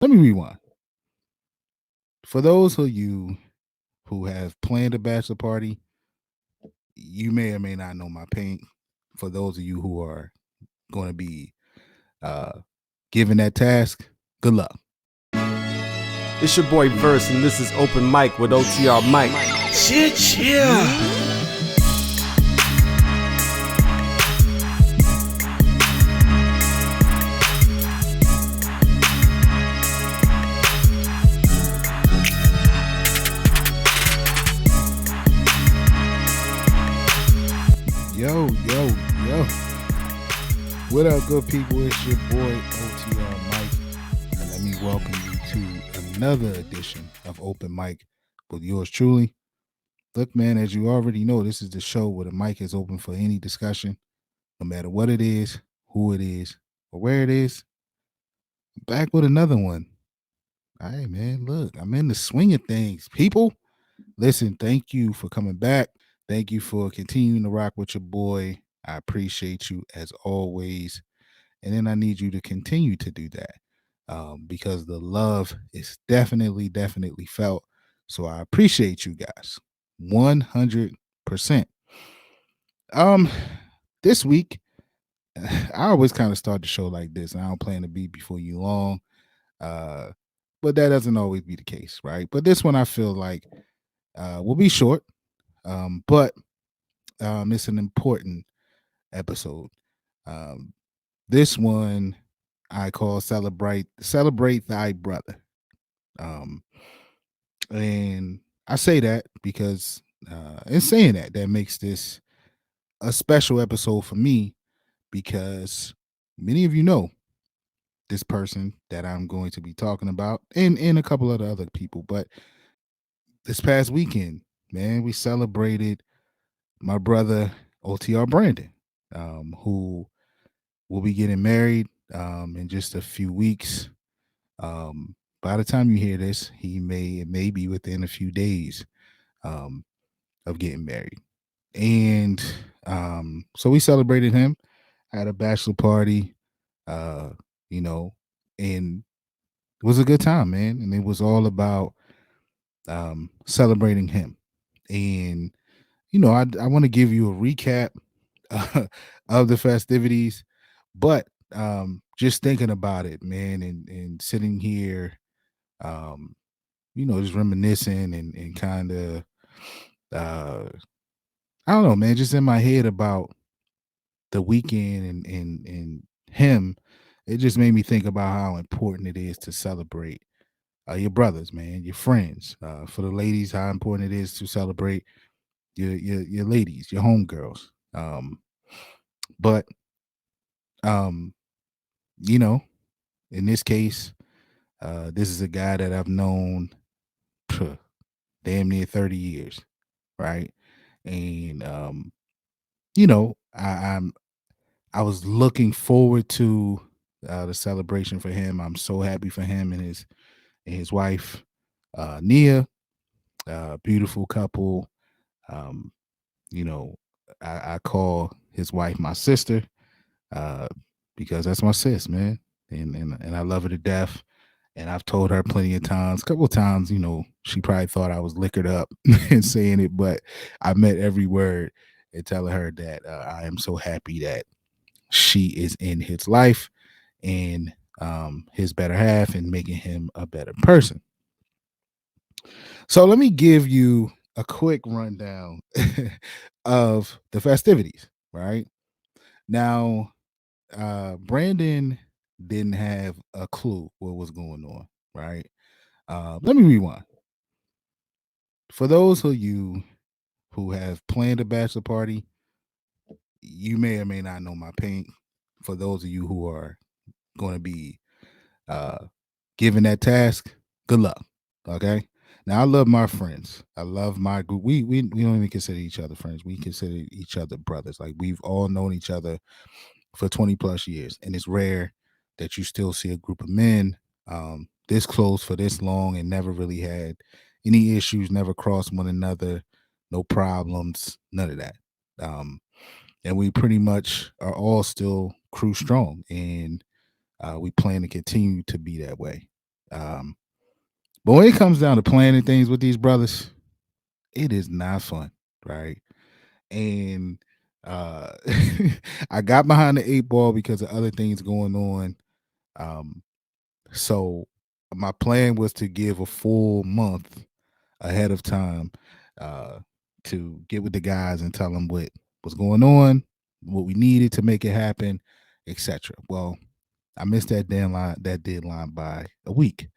Let me rewind. For those of you who have planned a bachelor party, you may or may not know my pain. For those of you who are going to be uh, given that task, good luck. It's your boy Verse, and this is Open Mike with OTR Mike. Cheer. Yo. What up, good people? It's your boy OTR Mike, and let me welcome you to another edition of Open Mike with yours truly. Look, man, as you already know, this is the show where the mic is open for any discussion, no matter what it is, who it is, or where it is. Back with another one. All right, man. Look, I'm in the swing of things. People, listen, thank you for coming back. Thank you for continuing to rock with your boy. I appreciate you as always. And then I need you to continue to do that because the love is definitely felt. So I appreciate you guys 100%. This week, I always kind of start the show like this, and I don't plan to be before you long. But that doesn't always be the case, right? But this one I feel like will be short, but it's an important episode. This one I call celebrate thy brother. And I say that because in saying that makes this a special episode for me because many of you know this person that I'm going to be talking about and a couple of the other people. But this past weekend, man, we celebrated my brother OTR Brandon, who will be getting married in just a few weeks. By the time you hear this, it may be within a few days of getting married. And so we celebrated him, had a bachelor party, uh, you know, and it was a good time, man. And it was all about celebrating him. And, I want to give you a recap of the festivities, but just thinking about it, man, and sitting here, um, just reminiscing and kind of, I don't know, man, just in my head about the weekend and him, it just made me think about how important it is to celebrate your brothers, man, your friends. For the ladies, how important it is to celebrate your ladies, your homegirls. But um, you know, in this case, this is a guy that I've known damn near 30 years, right? And I was looking forward to the celebration for him. I'm so happy for him and his wife, Nia, beautiful couple. Um, you know, I call his wife my sister uh, because that's my sis, man, and I love her to death. And I've told her plenty of times, a couple of times, she probably thought I was liquored up and saying it, but I meant every word and telling her that I am so happy that she is in his life and his better half and making him a better person. So let me give you a quick rundown of the festivities, right? Now, Brandon didn't have a clue what was going on, right? Let me rewind. For those of you who have planned a bachelor party, you may or may not know my pain. For those of you who are going to be uh, given that task, good luck. Okay. Now I love my friends. I love my group. We don't even consider each other friends. We consider each other brothers. Like we've all known each other for 20 plus years. And it's rare that you still see a group of men this close for this long and never really had any issues, never crossed one another, no problems, none of that. Um, and we pretty much are all still crew strong. And we plan to continue to be that way. Um, but when it comes down to planning things with these brothers, it is not fun, right? And uh I got behind the eight ball because of other things going on. Um, so my plan was to give a full month ahead of time uh to get with the guys and tell them what was going on, what we needed to make it happen, etc. Well, I missed that deadline by a week.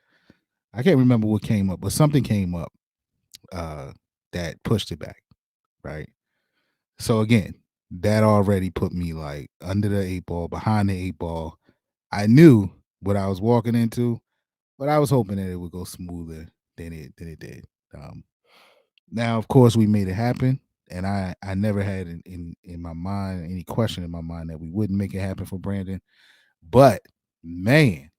I can't remember what came up, but something came up uh that pushed it back, right? So again, that already put me like under the eight ball, behind the eight ball. I knew what I was walking into, but I was hoping that it would go smoother than it did. Um, Now, of course, we made it happen, and I never had in my mind any question in my mind that we wouldn't make it happen for Brandon. But man,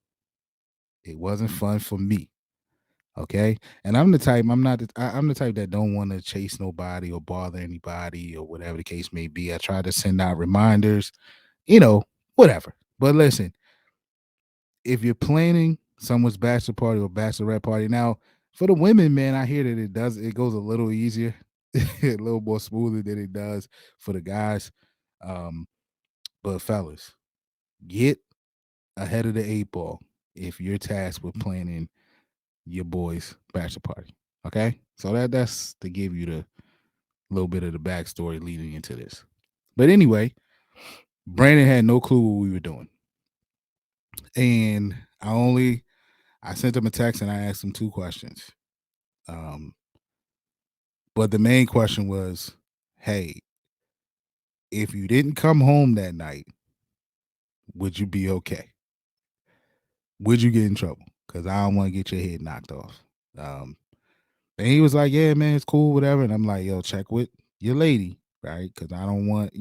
it wasn't fun for me. Okay, and I'm the type. I'm not. I'm the type that don't want to chase nobody or bother anybody or whatever the case may be. I try to send out reminders, you know, whatever. But listen, if you're planning someone's bachelor party or bachelorette party, now for the women, man, I hear that it goes a little easier, a little more smoother than it does for the guys. Um, but fellas, get ahead of the eight ball if you're tasked with planning your boys' bachelor party. Okay, so that's to give you the little bit of the backstory leading into this. But anyway, Brandon had no clue what we were doing, and I sent him a text and I asked him two questions. Um, but the main question was, hey, if you didn't come home that night, would you be okay? Would you get in trouble? Because I don't want to get your head knocked off. Um, and he was like, yeah, man, it's cool, whatever. And I'm like, yo, check with your lady, right? Because I don't want,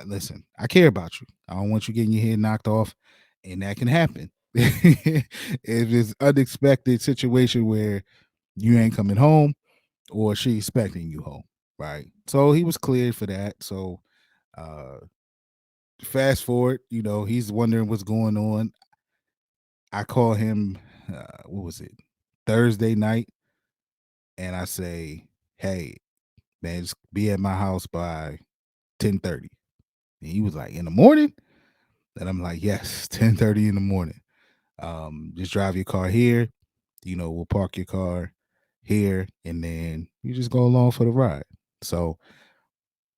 listen, I care about you. I don't want you getting your head knocked off. And that can happen. If it's unexpected situation where you ain't coming home or she expecting you home, right? So he was cleared for that. So uh fast forward, he's wondering what's going on. I call him what was it? Thursday night, and I say, "Hey, man, just be at my house by 10:30." And he was like, "In the morning?" And I'm like, "Yes, 10:30 in the morning. Just drive your car here. We'll park your car here, and then you just go along for the ride." So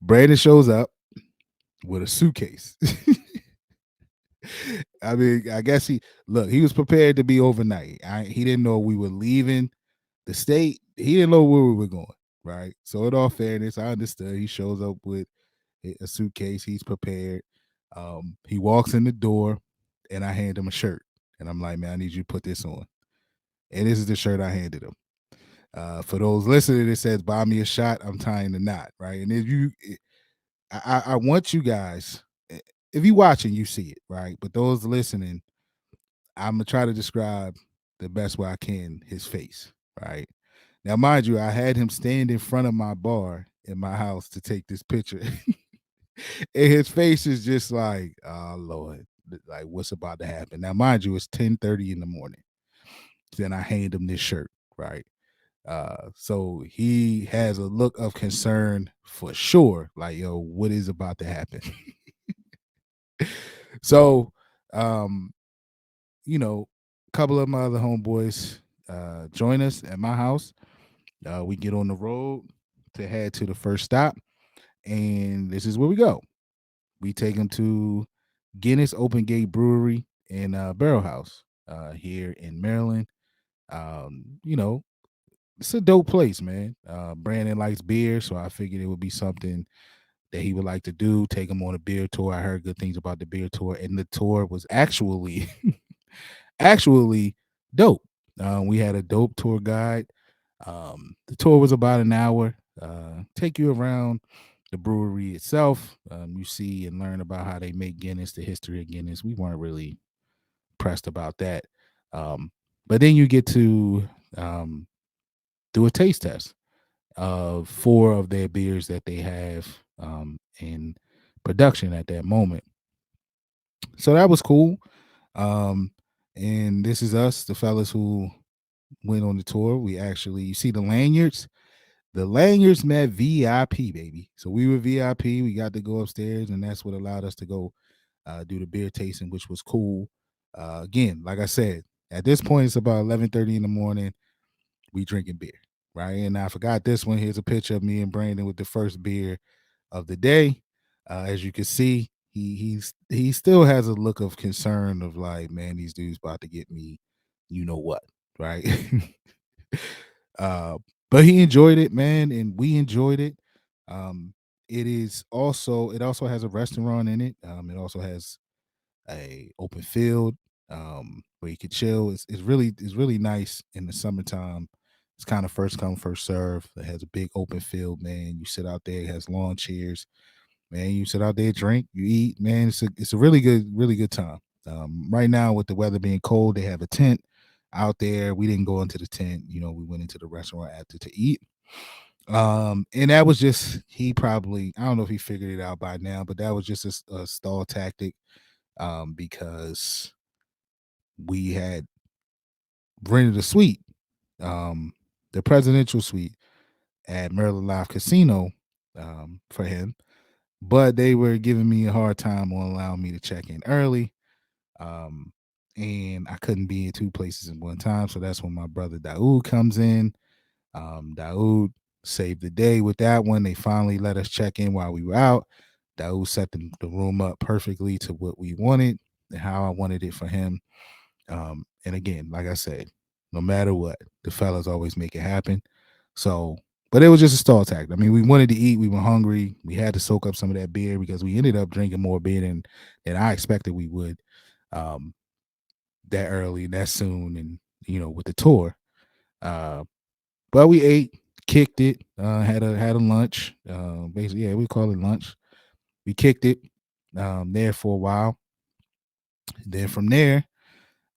Brandon shows up with a suitcase. I mean, I guess he was prepared to be overnight. He didn't know we were leaving the state. He didn't know where we were going, right? So in all fairness, I understood. He shows up with a suitcase. He's prepared. He walks in the door, and I hand him a shirt, and I'm like, man, I need you to put this on. And this is the shirt I handed him. For those listening, it says, "Buy me a shot. I'm tying the knot." Right, and I want you guys. If you watching, you see it, right? But those listening, I'm gonna try to describe the best way I can his face, right? Now, mind you, I had him stand in front of my bar in my house to take this picture. And his face is just like, oh Lord, like what's about to happen? Now, mind you, it's 10:30 in the morning. Then I hand him this shirt, right? So he has a look of concern for sure, like, yo, what is about to happen? So, um, a couple of my other homeboys join us at my house. We get on the road to head to the first stop, and this is where we go. We take them to Guinness Open Gate Brewery and Barrel House here in Maryland. You know, it's a dope place, man. Brandon likes beer, so I figured it would be something that he would like to do. Take him on a beer tour. I heard good things about the beer tour, and the tour was actually actually dope. We had a dope tour guide. The tour was about an hour. Take you around the brewery itself. You see and learn about how they make Guinness, the history of Guinness. We weren't really pressed about that. Um, but then you get to do a taste test of four of their beers that they have in production at that moment. So that was cool. Um, And this is us, the fellas who went on the tour. We actually, you see the lanyards? The lanyards met VIP, baby. So we were VIP. We got to go upstairs, and that's what allowed us to go do the beer tasting, which was cool. Again, like I said, at this point, it's about 11:30 in the morning. We drinking beer, right? And I forgot this one. Here's a picture of me and Brandon with the first beer of the day. As you can see, he still has a look of concern of like, man, these dudes about to get me, you know what, right? uh, but he enjoyed it, man, and we enjoyed it. Um, it also has a restaurant in it. It also has a open field where you can chill. It's really nice in the summertime. It's kind of first come first serve. It has a big open field, man. You sit out there. It has lawn chairs, man. You sit out there, drink, you eat, man. It's a really good time. Right now with the weather being cold, they have a tent out there. We didn't go into the tent. We went into the restaurant after to eat. And that was just he probably I don't know if he figured it out by now, but that was just a stall tactic because we had rented a suite, um, the presidential suite at Maryland Live Casino for him, but they were giving me a hard time on allowing me to check in early. Um, and I couldn't be in two places at one time. So that's when my brother Daoud comes in. Daoud saved the day with that one. They finally let us check in while we were out. Daoud set the room up perfectly to what we wanted and how I wanted it for him. And again, like I said, no matter what, the fellas always make it happen. So, but it was just a stall tactic. I mean, we wanted to eat, we were hungry, we had to soak up some of that beer because we ended up drinking more beer than I expected we would. Um, that early, that soon, and with the tour. Uh, but we ate, kicked it, had a lunch. Basically, yeah, we call it lunch. We kicked it there for a while. Then from there,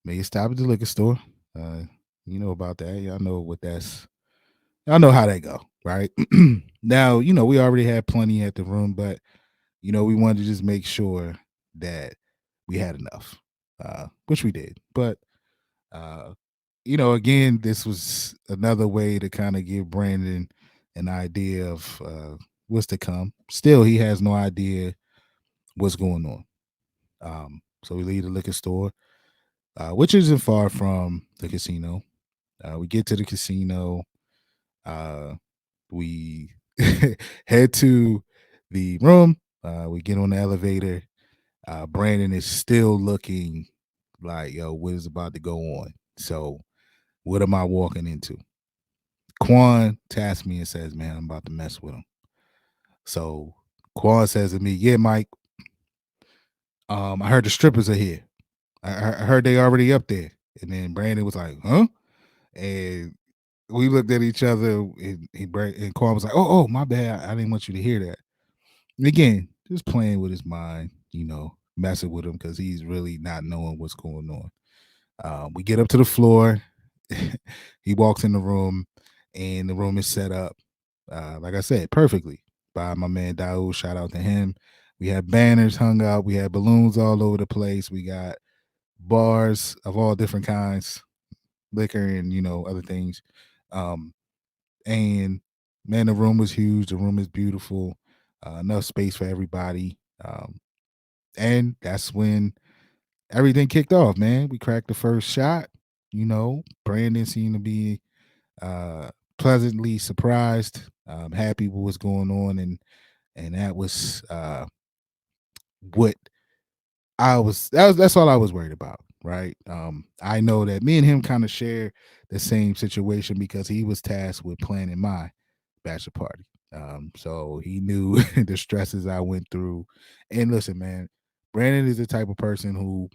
made a stop at the liquor store. Uh, you know about that. Y'all know what that's. Y'all know how that go, right? Now, we already had plenty at the room, but we wanted to just make sure that we had enough, which we did. But uh, again, this was another way to kind of give Brandon an idea of what's to come. Still, he has no idea what's going on. So we leave the liquor store, which isn't far from the casino. We get to the casino. Uh, we head to the room. We get on the elevator. Brandon is still looking like, yo, what is about to go on? So, what am I walking into? Quan tasks me and says, man, I'm about to mess with him. So, Quan says to me, yeah, Mike, I heard the strippers are here. I heard they already up there. And then Brandon was like, huh? And we looked at each other, and Quan was like, "Oh, my bad. I didn't want you to hear that." And again, just playing with his mind, messing with him because he's really not knowing what's going on. We get up to the floor. He walks in the room, and the room is set up, like I said, perfectly by my man Daoud. Shout out to him. We had banners hung up. We had balloons all over the place. We got bars of all different kinds, liquor and other things. Um, and man, the room was huge. The room is beautiful. Enough space for everybody. And that's when everything kicked off, man. We cracked the first shot. Brandon seemed to be pleasantly surprised, happy with what's going on, and that was what that's all I was worried about, right? I know that me and him kind of share the same situation because he was tasked with planning my bachelor party. So he knew the stresses I went through. And listen, man, Brandon is the type of person who,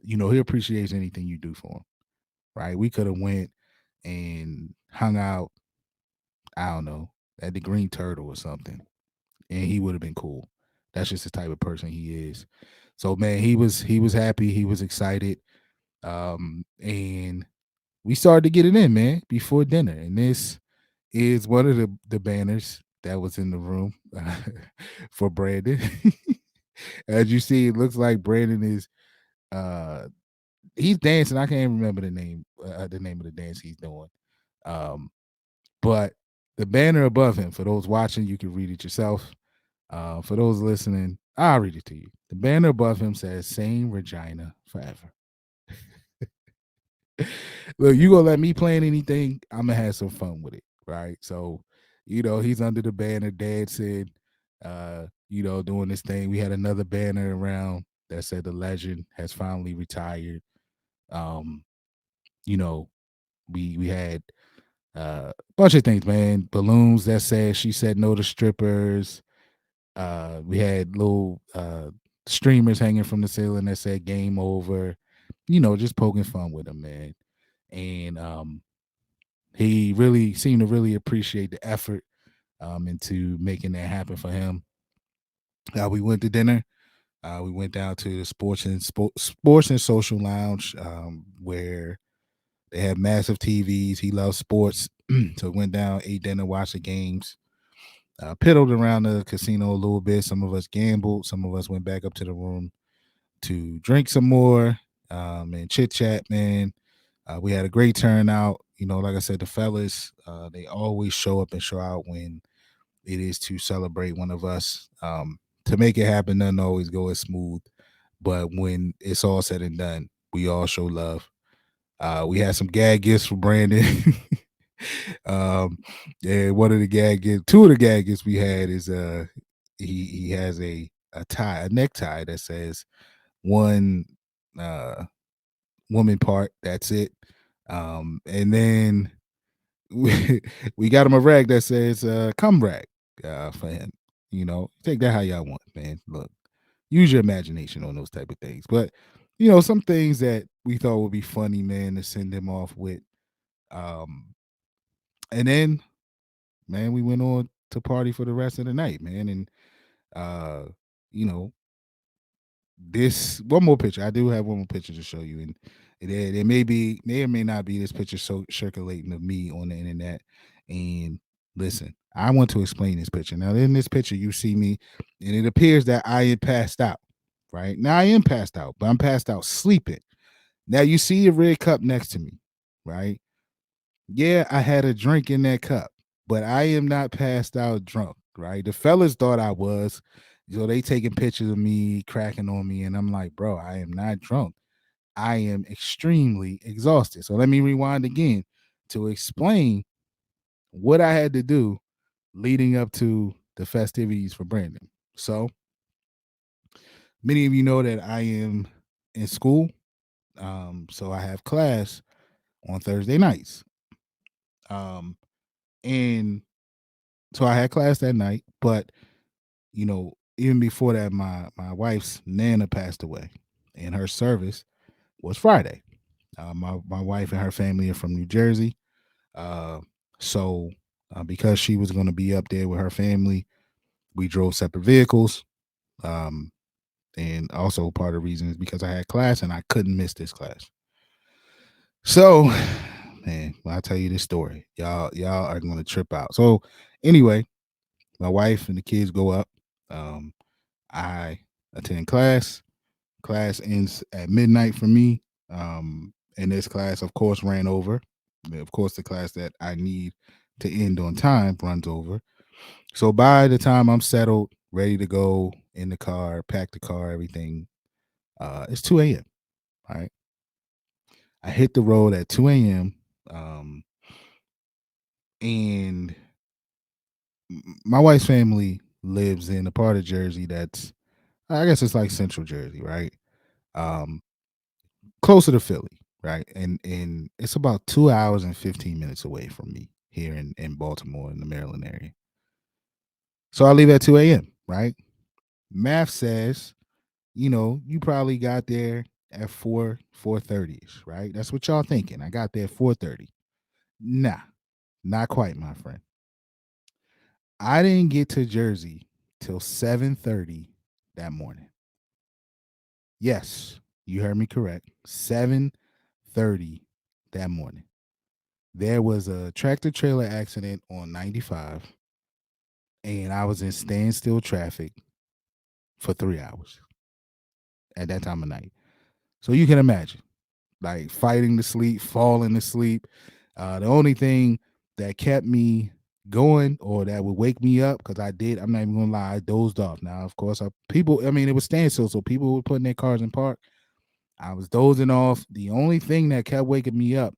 he appreciates anything you do for him, right? We could have went and hung out, I don't know, at the Green Turtle or something, and he would have been cool. That's just the type of person he is. So man, he was happy, he was excited. And we started to get it in, man, before dinner. And this is one of the banners that was in the room for Brandon. As you see, it looks like Brandon is uh he's dancing. I can't remember the name of the dance he's doing. Um, but the banner above him, for those watching, you can read it yourself. For those listening, I'll read it to you. The banner above him says "Same Regina Forever." Look, you gonna let me plan anything? I'm gonna have some fun with it, right? So, he's under the banner dancing, doing this thing. We had another banner around that said the legend has finally retired. Um, you know, we had a bunch of things, man. Balloons that said she said no to strippers. We had little streamers hanging from the ceiling that said game over. Just poking fun with him, man. And he really seemed to really appreciate the effort into making that happen for him. We went to dinner. We went down to the sports and social lounge where they have massive TVs. He loves sports, so we went down, ate dinner, watched the games. Piddled around the casino a little bit. Some of us gambled. Some of us went back up to the room to drink some more and chit chat. Man, we had a great turnout. Like I said, the fellas, they always show up and show out when it is to celebrate one of us. To make it happen doesn't always go as smooth, but when it's all said and done, we all show love. We had some gag gifts for Brandon. And one of the gag gifts, two of the gag gifts we had is he has a necktie that says one uh woman part. That's it. And then we got him a rag that says "come rag" for him. Take that how y'all want, man. Look, use your imagination on those type of things. But some things that we thought would be funny, man, to send him off with. Um, and then, man, we went on to party for the rest of the night, man. And uh, you know, this one more picture. I do have one more picture to show you, and there may or may not be this picture circulating of me on the internet. And listen, I want to explain this picture. Now, in this picture, you see me, and it appears that I am passed out. Right now, I am passed out, but I'm passed out sleeping. Now, you see a red cup next to me, right? Yeah, I had a drink in that cup, but I am not passed out drunk, right? The fellas thought I was. So they taking pictures of me cracking on me, and I'm like, bro, I am not drunk. I am extremely exhausted. So let me rewind again to explain what I had to do leading up to the festivities for Brandon. So many of you know that I am in school. So I have class on Thursday nights. Um, and so I had class that night, but even before that, my wife's nana passed away, and her service was Friday. My wife and her family are from New Jersey, uh, so because she was going to be up there with her family, we drove separate vehicles. Um, and also part of the reason is because I had class and I couldn't miss this class. So, man, when I tell you this story, y'all are going to trip out. So, anyway, my wife and the kids go up. Um, I attend class. Class ends at midnight for me. And this class, of course, ran over. Of course, the class that I need to end on time runs over. So by the time I'm settled, ready to go in the car, pack the car, everything, it's 2 a.m. All right. I hit the road at 2 a.m. Um, and my wife's family lives in a part of Jersey that's, I guess it's like Central Jersey, right? Um, Closer to Philly, right? And it's about 2 hours and 15 minutes away from me here in Baltimore in the Maryland area. So I leave at 2 a.m., right? Math says, you probably got there at 4:30 ish, right? That's what y'all thinking. I got there at 4:30. Nah, not quite, my friend. I didn't get to Jersey till 7:30 that morning. Yes, you heard me correct. 7:30 that morning. There was a tractor trailer accident on 95, and I was in standstill traffic for 3 hours at that time of night. So you can imagine. like fighting to sleep, falling to sleep. The only thing that kept me going or that would wake me up, because I'm not even gonna lie, I dozed off. Now, of course, I mean, it was standstill, so people were putting their cars in park. I was dozing off. The only thing that kept waking me up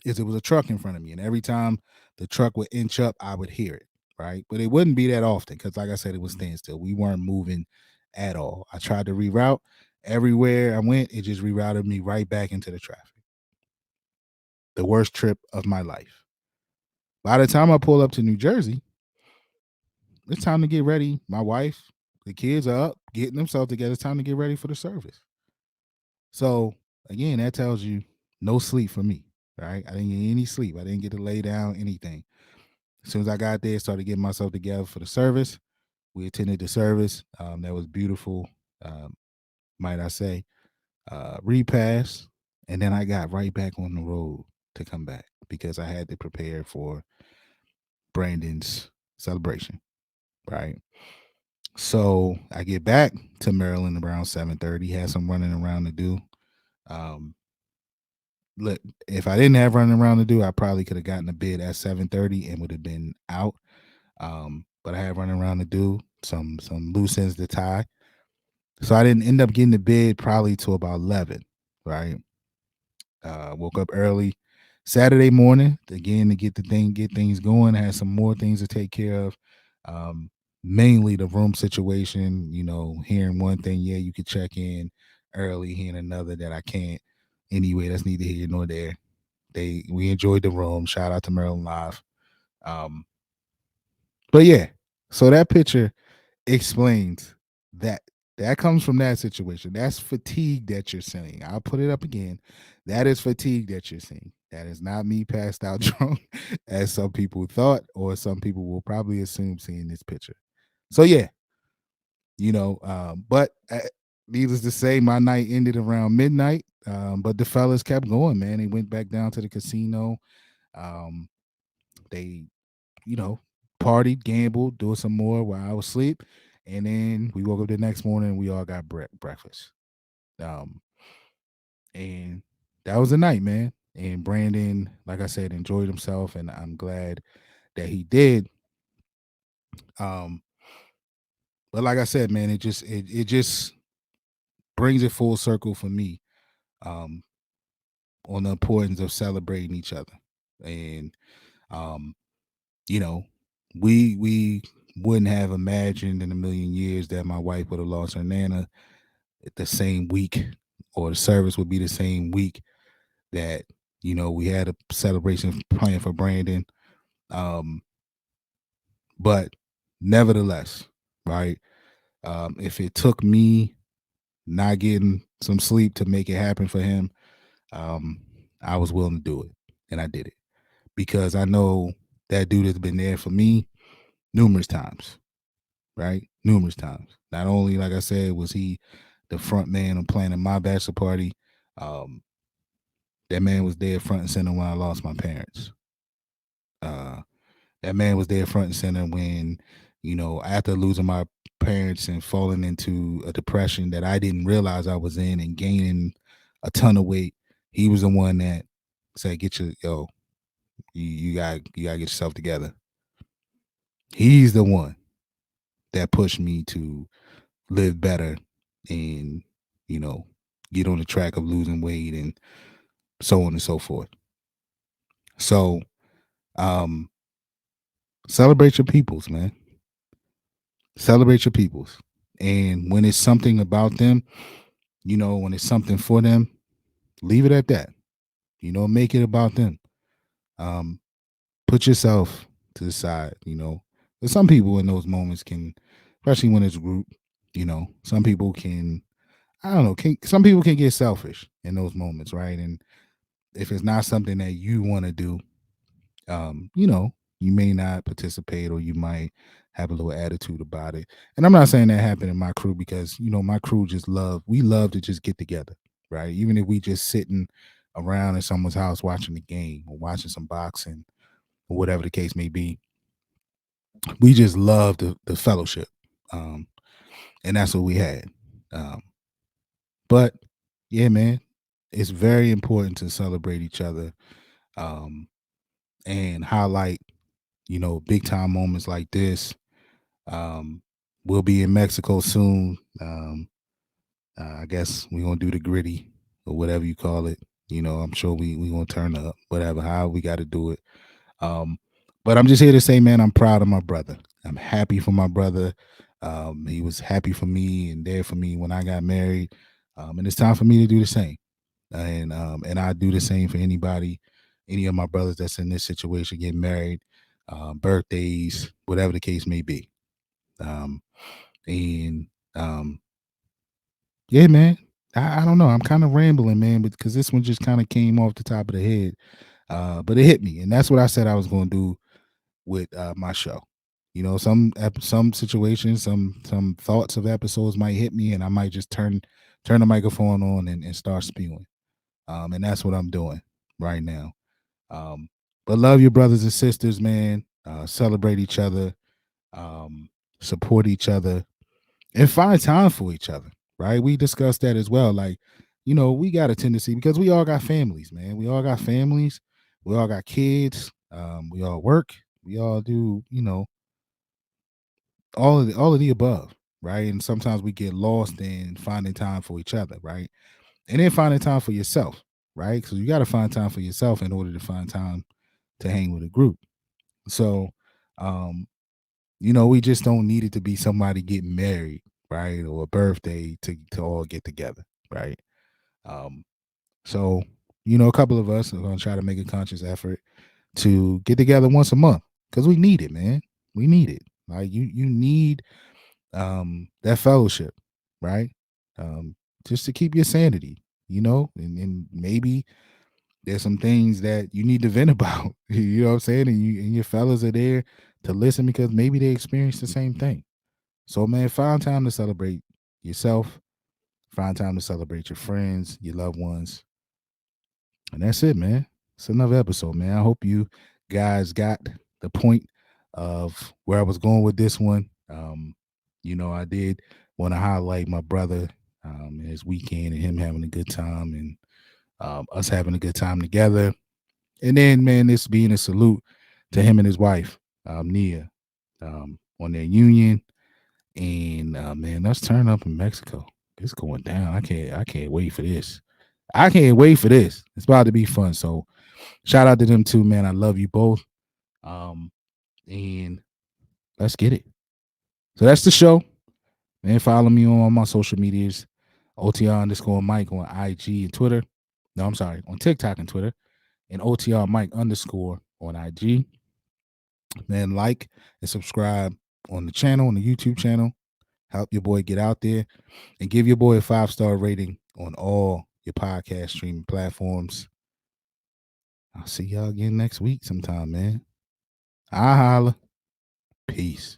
is it was a truck in front of me, and every time the truck would inch up, I would hear it, right? But it wouldn't be that often because, like I said, it was standstill. We weren't moving at all. I tried to reroute. Everywhere I went, it just rerouted me right back into the traffic. The worst trip of my life. By the time I pull up to New Jersey, it's time to get ready. My wife, the kids are up, getting themselves together. It's time to get ready for the service. So again, that tells you no sleep for me, right? I didn't get any sleep. I didn't get to lay down anything. As soon as I got there, started getting myself together for the service. We attended the service. That was beautiful, um, might I say. Repass, and then I got right back on the road to come back because I had to prepare for Brandon's celebration, right? So I get back to Maryland around 7:30. Had some running around to do. Um, Look, if I didn't have running around to do, I probably could have gotten a bid at 7:30 and would have been out. But I had running around to do some loose ends to tie. So I didn't end up getting the bid probably till about 11, right? Woke up early Saturday morning again to get things going. I had some more things to take care of. Um, Mainly the room situation. Hearing one thing, yeah, you could check in early. Hearing another that I can't. Anyway, that's neither here nor there. We enjoyed the room. Shout out to Maryland Live. Um, but yeah, so that picture explains that that comes from that situation. That's fatigue that you're seeing. I'll put it up again. That is fatigue that you're seeing. That is not me passed out drunk, as some people thought, or some people will probably assume seeing this picture. So yeah, but needless to say, my night ended around midnight. But the fellas kept going, man. They went back down to the casino. Um, they you know, partied, gambled, do some more while I was asleep. And then we woke up the next morning and we all got breakfast. Um, and that was the night, man. And Brandon, like I said, enjoyed himself, and I'm glad that he did. Um, but like I said, man, it just brings it full circle for me, um, on the importance of celebrating each other. And um, you know, we wouldn't have imagined in a million years that my wife would have lost her nana the same week, or the service would be the same week that we had a celebration planned for Brandon. Um, but nevertheless, right? If it took me not getting some sleep to make it happen for him, um, I was willing to do it, and I did it because I know that dude has been there for me numerous times, right? Numerous times. Not only, like I said, was he the front man on planning my bachelor party, um, that man was there front and center when I lost my parents. Uh, that man was there front and center when, after losing my parents and falling into a depression that I didn't realize I was in and gaining a ton of weight, he was the one that said, you gotta get yourself together. He's the one that pushed me to live better and, you know, get on the track of losing weight and so on and so forth. So, um, celebrate your peoples, man. Celebrate your peoples. And when it's something about them, when it's something for them, leave it at that. Make it about them. Um, put yourself to the side, But some people in those moments can, especially when it's group, some people can, I don't know, some people can get selfish in those moments, right? And if it's not something that you want to do, um, you know, you may not participate, or you might have a little attitude about it. And I'm not saying that happened in my crew, because, my crew we love to just get together, right? Even if we just sitting around in someone's house watching the game or watching some boxing or whatever the case may be, we just love the fellowship. Um, and that's what we had. Um, but yeah, man, it's very important to celebrate each other, um, and highlight, big time moments like this. Um, we'll be in Mexico soon. I guess we're gonna do the gritty or whatever you call it. I'm sure we gonna turn up, whatever, how we got to do it. Um, but I'm just here to say, man, I'm proud of my brother. I'm happy for my brother. He was happy for me and there for me when I got married. And it's time for me to do the same. And I do the same for anybody, any of my brothers that's in this situation, getting married, birthdays, whatever the case may be. Um, and Yeah, man. I don't know. I'm kind of rambling, man, because this one just kind of came off the top of the head. But it hit me, and that's what I said I was going to do with my show. Some situations, some thoughts of episodes might hit me, and I might just turn the microphone on and start spewing. And that's what I'm doing right now. Um, but love your brothers and sisters, man. Celebrate each other, um, support each other, and find time for each other. Right? We discussed that as well. Like, we got a tendency because we all got families, man. We all got families. We all got kids. We all work. We all do, all of the above, right? And sometimes we get lost in finding time for each other, right? And then finding time for yourself, right? So you got to find time for yourself in order to find time to hang with a group. So, um, we just don't need it to be somebody getting married, right? Or a birthday to all get together, right? Um, so, a couple of us are gonna try to make a conscious effort to get together once a month because we need it, man. We need it. Like you need that fellowship, right? Um, just to keep your sanity, and maybe there's some things that you need to vent about. You know what I'm saying? And your fellas are there to listen because maybe they experience the same thing. So man, find time to celebrate yourself, find time to celebrate your friends, your loved ones. And that's it, man. It's another episode, man. I hope you guys got the point of where I was going with this one. I did want to highlight my brother, and his weekend and him having a good time and us having a good time together. And then, man, this being a salute to him and his wife, Nia, on their union. And man, let's turn up in Mexico. It's going down. I can't wait for this. I can't wait for this. It's about to be fun. So shout out to them too, man. I love you both. Um, and let's get it. So that's the show. Man, follow me on all my social medias. OTR underscore Mike on IG and Twitter. No, I'm sorry, on TikTok and Twitter. And OTR Mike underscore on IG. Man, like and subscribe on the channel, on the YouTube channel. Help your boy get out there and give your boy a 5-star rating on all your podcast streaming platforms. I'll see y'all again next week sometime, man. I holla. Peace.